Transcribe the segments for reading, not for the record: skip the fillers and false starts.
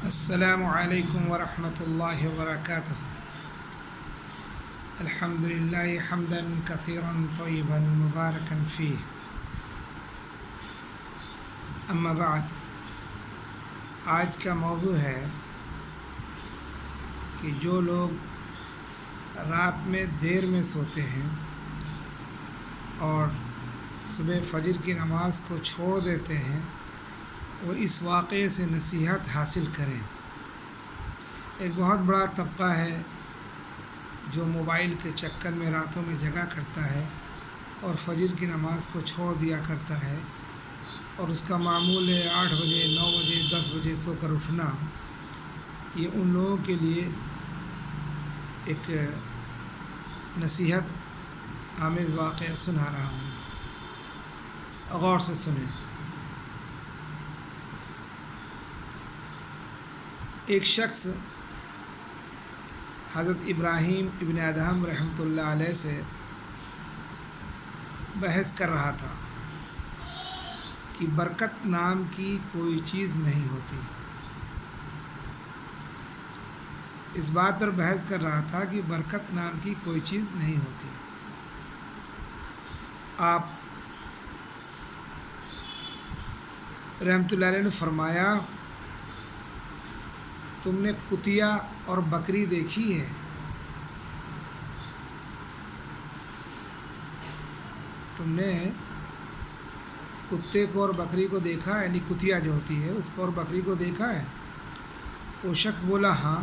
السلام علیکم ورحمۃ اللہ وبرکاتہ۔ الحمد للہ حمدا کثیرا طیبا مبارکا فیہ، اما بعد۔ آج کا موضوع ہے کہ جو لوگ رات میں دیر میں سوتے ہیں اور صبح فجر کی نماز کو چھوڑ دیتے ہیں، وہ اس واقعے سے نصیحت حاصل کریں۔ ایک بہت بڑا طبقہ ہے جو موبائل کے چکر میں راتوں میں جگا کرتا ہے اور فجر کی نماز کو چھوڑ دیا کرتا ہے، اور اس کا معمول ہے 8 بجے 9 بجے 10 بجے سو کر اٹھنا۔ یہ ان لوگوں کے لیے ایک نصیحت آمیز واقعہ سنا رہا ہوں، غور سے سنیں۔ ایک شخص حضرت ابراہیم ابن ادہم رحمۃ اللہ علیہ سے بحث کر رہا تھا کہ برکت نام کی کوئی چیز نہیں ہوتی۔ اس بات پر بحث کر رہا تھا کہ برکت نام کی کوئی چیز نہیں ہوتی۔ آپ رحمۃ اللہ علیہ نے فرمایا، تم نے کتیا اور بکری دیکھی ہے؟ تم نے کتے کو اور بکری کو دیکھا، یعنی کتیا جو ہوتی ہے اس کو اور بکری کو دیکھا ہے؟ وہ شخص بولا، ہاں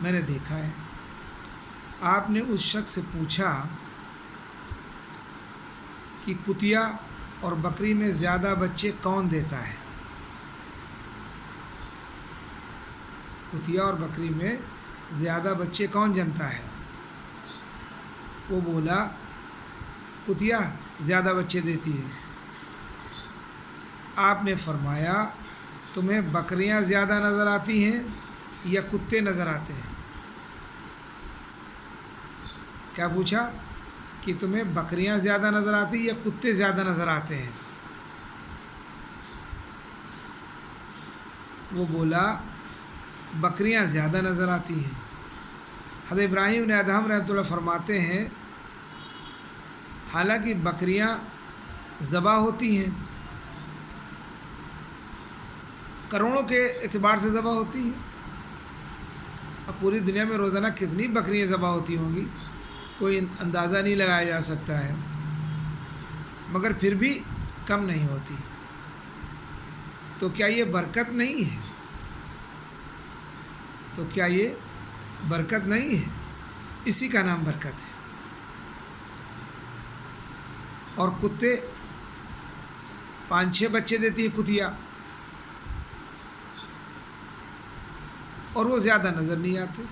میں نے دیکھا ہے۔ آپ نے اس شخص سے پوچھا کہ کتیا اور بکری میں زیادہ بچے کون دیتا ہے؟ کتیا اور بکری میں زیادہ بچے کون جنتا ہے؟ وہ بولا، کتیا زیادہ بچے دیتی ہے۔ آپ نے فرمایا، تمہیں بکریاں زیادہ نظر آتی ہیں یا کتے نظر آتے ہیں؟ کیا پوچھا؟ کہ تمہیں بکریاں زیادہ نظر آتی یا کتے زیادہ نظر آتے ہیں؟ وہ بولا، بکریاں زیادہ نظر آتی ہیں۔ حضرت ابراہیم نے ادہم رحمۃ اللہ فرماتے ہیں، حالانکہ بکریاں ذبح ہوتی ہیں، کروڑوں کے اعتبار سے ذبح ہوتی ہیں، اور پوری دنیا میں روزانہ کتنی بکریاں ذبح ہوتی ہوں گی کوئی اندازہ نہیں لگایا جا سکتا ہے، مگر پھر بھی کم نہیں ہوتی۔ تو کیا یہ برکت نہیں ہے؟ تو کیا یہ برکت نہیں ہے؟ اسی کا نام برکت ہے۔ اور کتے 5-6 بچے دیتی ہے کتیا، اور وہ زیادہ نظر نہیں آتے۔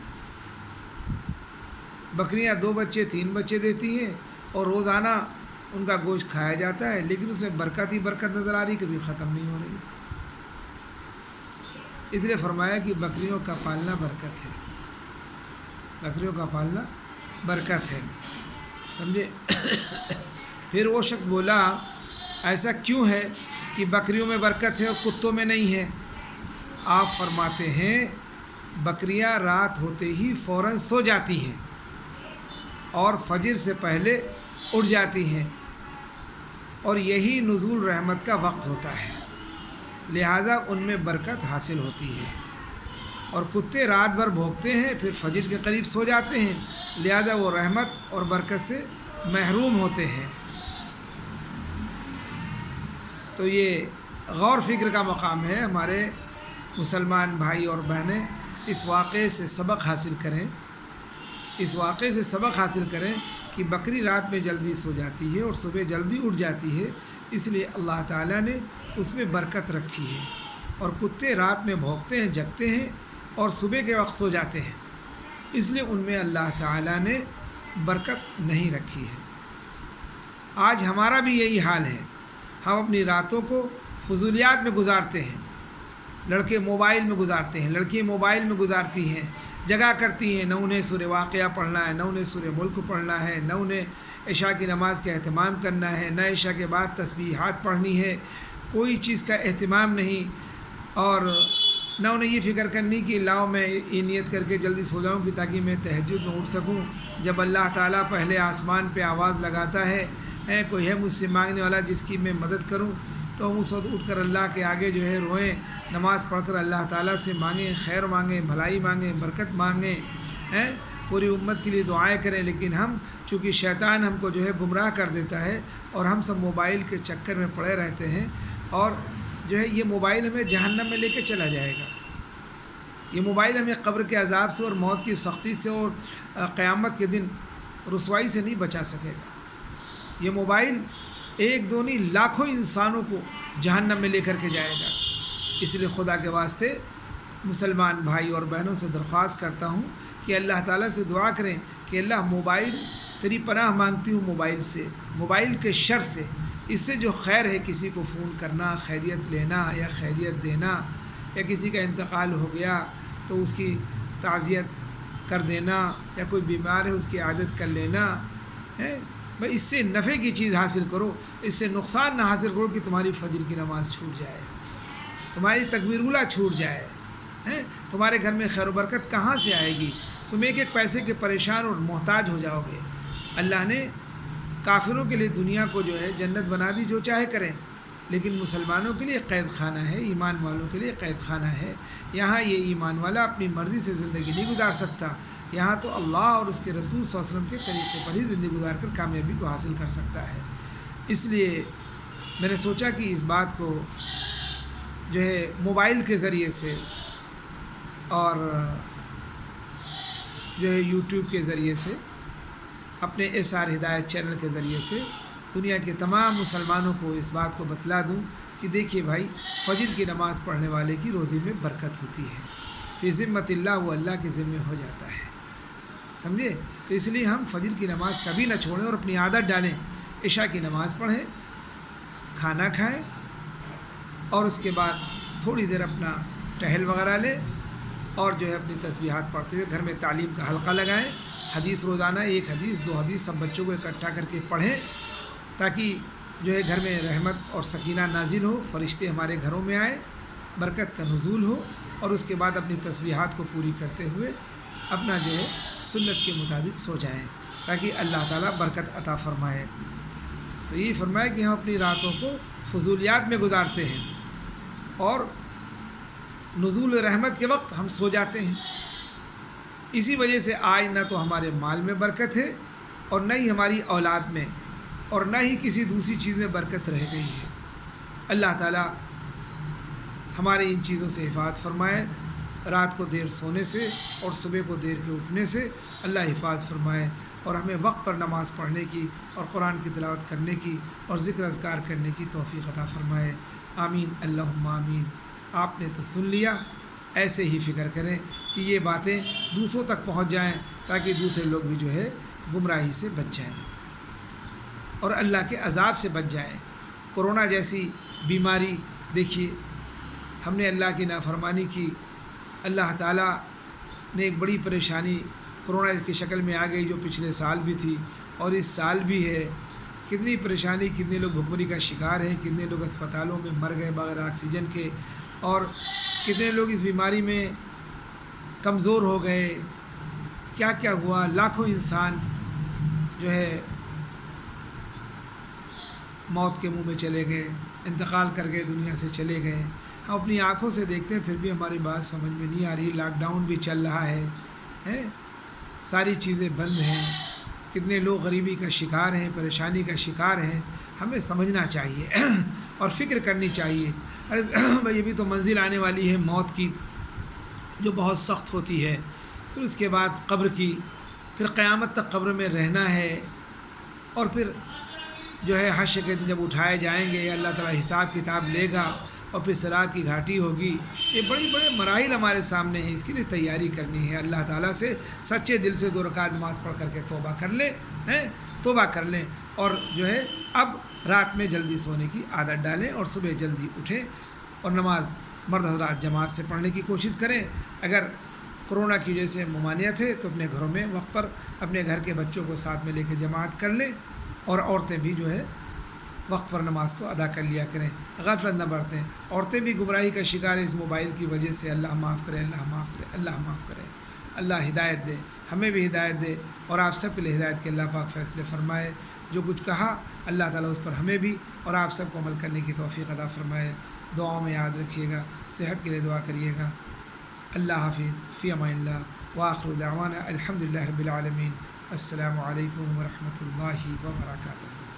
بکریاں 2 بچے 3 بچے دیتی ہیں اور روزانہ ان کا گوشت کھایا جاتا ہے، لیکن اس میں برکت ہی برکت نظر آ رہی، کبھی ختم نہیں ہو رہی۔ اس لیے فرمایا کہ بکریوں کا پالنا برکت ہے، بکریوں کا پالنا برکت ہے، سمجھے؟ پھر وہ شخص بولا، ایسا کیوں ہے کہ بکریوں میں برکت ہے اور کتوں میں نہیں ہے؟ آپ فرماتے ہیں، بکریاں رات ہوتے ہی فوراً سو جاتی ہیں اور فجر سے پہلے اٹھ جاتی ہیں، اور یہی نزول رحمت کا وقت ہوتا ہے، لہٰذا ان میں برکت حاصل ہوتی ہے۔ اور کتے رات بھر بھونکتے ہیں، پھر فجر کے قریب سو جاتے ہیں، لہٰذا وہ رحمت اور برکت سے محروم ہوتے ہیں۔ تو یہ غور فکر کا مقام ہے۔ ہمارے مسلمان بھائی اور بہنیں اس واقعے سے سبق حاصل کریں، اس واقعے سے سبق حاصل کریں کہ بکری رات میں جلدی سو جاتی ہے اور صبح جلدی اٹھ جاتی ہے، اس لیے اللہ تعالیٰ نے اس میں برکت رکھی ہے۔ اور کتے رات میں بھونکتے ہیں، جگتے ہیں اور صبح کے وقت سو جاتے ہیں، اس لیے ان میں اللہ تعالیٰ نے برکت نہیں رکھی ہے۔ آج ہمارا بھی یہی حال ہے، ہم اپنی راتوں کو فضولیات میں گزارتے ہیں، لڑکے موبائل میں گزارتے ہیں، لڑکیاں موبائل میں گزارتی ہیں، جگہ کرتی ہیں، نہ انہیں سورہ واقعہ پڑھنا ہے، نہ انہیں سورہ ملک پڑھنا ہے، نہ انہیں عشاء کی نماز کا اہتمام کرنا ہے، نہ عشاء کے بعد تسبیحات پڑھنی ہے، کوئی چیز کا اہتمام نہیں، اور نہ انہیں یہ فکر کرنی کہ لاؤ میں یہ نیت کر کے جلدی سو جاؤں کہ تاکہ میں تہجد میں اٹھ سکوں. جب اللہ تعالیٰ پہلے آسمان پہ آواز لگاتا ہے کوئی ہے مجھ سے مانگنے والا جس کی میں مدد کروں، تو ہم اس وقت اٹھ کر اللہ کے آگے جو ہے روئیں، نماز پڑھ کر اللہ تعالیٰ سے مانگیں، خیر مانگیں، بھلائی مانگیں، برکت مانگیں، پوری امت کے لیے دعائیں کریں. لیکن ہم چونکہ شیطان ہم کو جو ہے گمراہ کر دیتا ہے اور ہم سب موبائل کے چکر میں پڑے رہتے ہیں، اور جو ہے یہ موبائل ہمیں جہنم میں لے کے چلا جائے گا. یہ موبائل ہمیں قبر کے عذاب سے اور موت کی سختی سے اور قیامت کے دن رسوائی سے نہیں بچا سکے گا. یہ موبائل ایک دو نہیں لاکھوں انسانوں کو جہنم میں لے کر کے جائے گا. اس لیے خدا کے واسطے مسلمان بھائی اور بہنوں سے درخواست کرتا ہوں کہ اللہ تعالیٰ سے دعا کریں کہ اللہ موبائل تیری پناہ مانگتی ہوں موبائل سے، موبائل کے شر سے. اس سے جو خیر ہے، کسی کو فون کرنا، خیریت لینا یا خیریت دینا، یا کسی کا انتقال ہو گیا تو اس کی تعزیت کر دینا، یا کوئی بیمار ہے اس کی عادت کر لینا ہے بھائی، اس سے نفع کی چیز حاصل کرو، اس سے نقصان نہ حاصل کرو کہ تمہاری فجر کی نماز چھوٹ جائے، تمہاری تکبیر اولیٰ چھوٹ جائے، تمہارے گھر میں خیر و برکت کہاں سے آئے گی؟ تم ایک ایک پیسے کے پریشان اور محتاج ہو جاؤ گے. اللہ نے کافروں کے لیے دنیا کو جو ہے جنت بنا دی، جو چاہے کریں، لیکن مسلمانوں کے لیے قید خانہ ہے، ایمان والوں کے لیے قید خانہ ہے. یہاں یہ ایمان والا اپنی مرضی سے زندگی نہیں گزار سکتا، یہاں تو اللہ اور اس کے رسول صلی اللہ علیہ وسلم کے طریقے پر ہی زندگی گزار کر کامیابی کو حاصل کر سکتا ہے. اس لیے میں نے سوچا کہ اس بات کو جو ہے موبائل کے ذریعے سے اور جو ہے یوٹیوب کے ذریعے سے، اپنے ایس آر ہدایت چینل کے ذریعے سے دنیا کے تمام مسلمانوں کو اس بات کو بتلا دوں کہ دیکھیے بھائی، فجر کی نماز پڑھنے والے کی روزی میں برکت ہوتی ہے. فی ذمت اللہ، وہ اللہ کے ذمے ہو جاتا ہے، سمجھے؟ تو اس لیے ہم فجر کی نماز کبھی نہ چھوڑیں اور اپنی عادت ڈالیں. عشاء کی نماز پڑھیں، کھانا کھائیں، اور اس کے بعد تھوڑی دیر اپنا ٹہل وغیرہ لیں، اور جو ہے اپنی تسبیحات پڑھتے ہوئے گھر میں تعلیم کا حلقہ لگائیں. حدیث روزانہ 1 حدیث 2 حدیث سب بچوں کو اکٹھا کر کے پڑھیں، تاکہ جو ہے گھر میں رحمت اور سکینہ نازل ہو، فرشتے ہمارے گھروں میں آئیں، برکت کا نزول ہو. اور اس کے بعد اپنی تسبیحات کو پوری کرتے ہوئے اپنا جو ہے سنت کے مطابق سو جائیں، تاکہ اللہ تعالیٰ برکت عطا فرمائے. تو یہ فرمائے کہ ہم اپنی راتوں کو فضولیات میں گزارتے ہیں، اور نزول رحمت کے وقت ہم سو جاتے ہیں. اسی وجہ سے آج نہ تو ہمارے مال میں برکت ہے، اور نہ ہی ہماری اولاد میں، اور نہ ہی کسی دوسری چیز میں برکت رہ گئی ہے. اللہ تعالیٰ ہمارے ان چیزوں سے حفاظت فرمائے. رات کو دیر سونے سے اور صبح کو دیر کے اٹھنے سے اللہ حفاظت فرمائے، اور ہمیں وقت پر نماز پڑھنے کی اور قرآن کی تلاوت کرنے کی اور ذکر اذکار کرنے کی توفیق عطا فرمائے. آمین اللہم آمین. آپ نے تو سن لیا، ایسے ہی فکر کریں کہ یہ باتیں دوسروں تک پہنچ جائیں، تاکہ دوسرے لوگ بھی جو ہے گمراہی سے بچ جائیں اور اللہ کے عذاب سے بچ جائیں. کرونا جیسی بیماری، دیکھیے ہم نے اللہ کی نافرمانی کی، اللہ تعالیٰ نے ایک بڑی پریشانی کرونا کی شکل میں آ گئی، جو پچھلے سال بھی تھی اور اس سال بھی ہے. کتنی پریشانی، کتنے لوگ بھوکمری کا شکار ہیں، کتنے لوگ اسپتالوں میں مر گئے بغیر آکسیجن کے، اور کتنے لوگ اس بیماری میں کمزور ہو گئے. کیا کیا ہوا، لاکھوں انسان جو ہے موت کے منہ میں چلے گئے، انتقال کر گئے، دنیا سے چلے گئے. ہم اپنی آنکھوں سے دیکھتے ہیں، پھر بھی ہماری بات سمجھ میں نہیں آ رہی. لاک ڈاؤن بھی چل رہا ہے، ساری چیزیں بند ہیں، کتنے لوگ غریبی کا شکار ہیں، پریشانی کا شکار ہیں. ہمیں سمجھنا چاہیے اور فکر کرنی چاہیے. ارے بھائی، یہ بھی تو منزل آنے والی ہے موت کی، جو بہت سخت ہوتی ہے. پھر اس کے بعد قبر کی، پھر قیامت تک قبر میں رہنا ہے، اور پھر جو ہے حشر کے دن جب اٹھائے جائیں گے، اللہ تعالیٰ حساب کتاب لے گا، اور پھر صراط کی گھاٹی ہوگی. یہ بڑے مراحل ہمارے سامنے ہیں، اس کے لیے تیاری کرنی ہے. اللہ تعالیٰ سے سچے دل سے 2 رکعت نماز پڑھ کر کے توبہ کر لیں، توبہ کر لیں، اور جو ہے اب رات میں جلدی سونے کی عادت ڈالیں، اور صبح جلدی اٹھیں، اور نماز مرد حضرات جماعت سے پڑھنے کی کوشش کریں. اگر کرونا کی وجہ سے ممانعت ہے تو اپنے گھروں میں وقت پر اپنے گھر کے بچوں کو ساتھ میں لے کے جماعت کر لیں، اور عورتیں بھی جو ہے وقت پر نماز کو ادا کر لیا کریں، غفلت نہ برتیں۔ عورتیں بھی گمراہی کا شکار ہیں اس موبائل کی وجہ سے، اللہ معاف کرے، اللہ معاف کرے، اللہ معاف کرے، اللہ ہدایت دے، ہمیں بھی ہدایت دے، اور آپ سب کے لیے ہدایت کے اللہ پاک فیصلے فرمائے۔ جو کچھ کہا اللہ تعالیٰ اس پر ہمیں بھی اور آپ سب کو عمل کرنے کی توفیق عطا فرمائے۔ دعاؤں میں یاد رکھیے گا، صحت کے لیے دعا کریے گا۔ اللہ حافظ، فی امان اللہ، وآخر دعوانا الحمد للہ رب العالمین۔ السلام علیکم ورحمۃ اللہ وبرکاتہ۔